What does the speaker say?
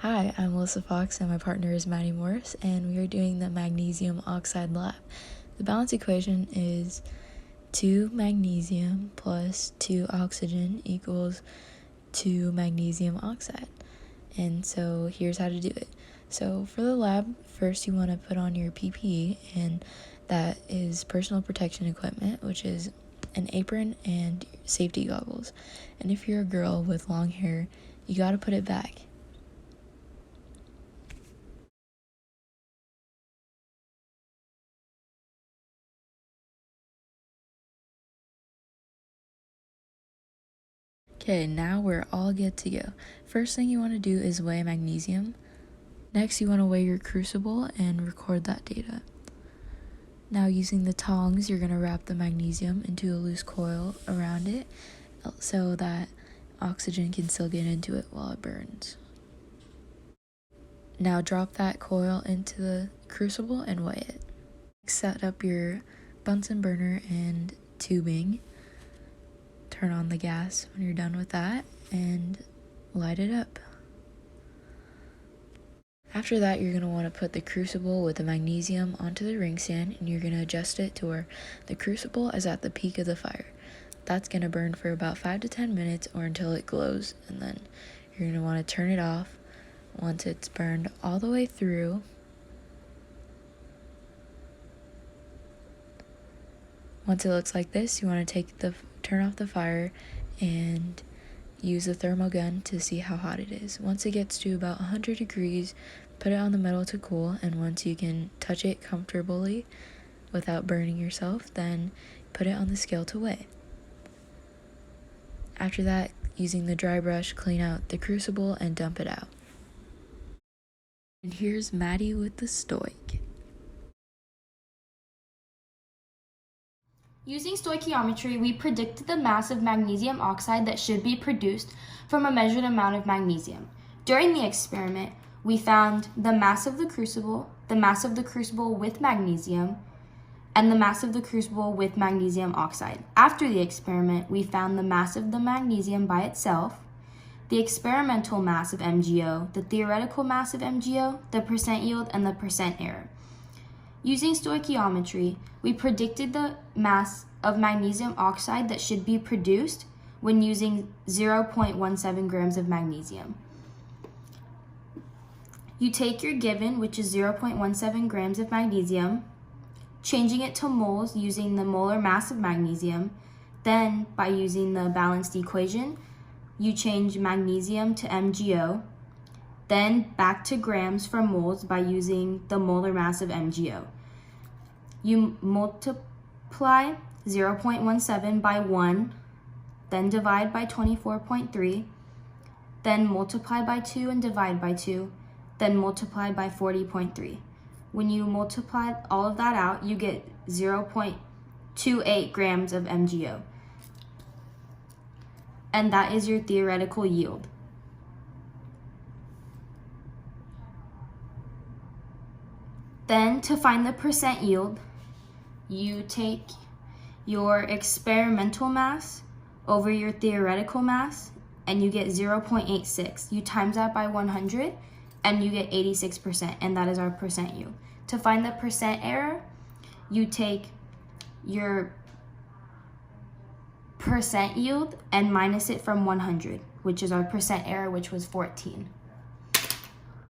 Hi, I'm Alyssa Fox and my partner is Maddie Morris, and we are doing the magnesium oxide lab. The balance equation is 2 magnesium plus 2 oxygen equals 2 magnesium oxide. And so here's how to do it. So for the lab, first you want to put on your PPE, and that is personal protection equipment, which is an apron and safety goggles. And if you're a girl with long hair, you got to put it back. Okay, now we're all good to go. First thing you want to do is weigh magnesium. Next, you want to weigh your crucible and record that data. Now, using the tongs, you're going to wrap the magnesium into a loose coil around it so that oxygen can still get into it while it burns. Now, drop that coil into the crucible and weigh it. Set up your Bunsen burner and tubing. Turn on the gas when you're done with that and light it up. After that, you're going to want to put the crucible with the magnesium onto the ring stand, and you're going to adjust it to where the crucible is at the peak of the fire. That's going to burn for about 5 to 10 minutes or until it glows, and then you're going to want to turn it off once it's burned all the way through. Once it looks like this, you want to turn off the fire and use a thermal gun to see how hot it is. Once it gets to about 100 degrees, put it on the metal to cool, and once you can touch it comfortably without burning yourself, then put it on the scale to weigh. After that, using the dry brush, clean out the crucible and dump it out. And here's Maddie with the stoic. Using stoichiometry, we predicted the mass of magnesium oxide that should be produced from a measured amount of magnesium. During the experiment, we found the mass of the crucible with magnesium, and the mass of the crucible with magnesium oxide. After the experiment, we found the mass of the magnesium by itself, the experimental mass of MgO, the theoretical mass of MgO, the percent yield, and the percent error. Using stoichiometry, we predicted the mass of magnesium oxide that should be produced when using 0.17 grams of magnesium. You take your given, which is 0.17 grams of magnesium, changing it to moles using the molar mass of magnesium. Then, by using the balanced equation, you change magnesium to MgO, then back to grams for moles by using the molar mass of MgO. You multiply 0.17 by 1, then divide by 24.3, then multiply by 2 and divide by 2, then multiply by 40.3. When you multiply all of that out, you get 0.28 grams of MgO. And that is your theoretical yield. Then, to find the percent yield, you take your experimental mass over your theoretical mass, and you get 0.86. You times that by 100, and you get 86%, and that is our percent yield. To find the percent error, you take your percent yield and minus it from 100, which is our percent error, which was 14.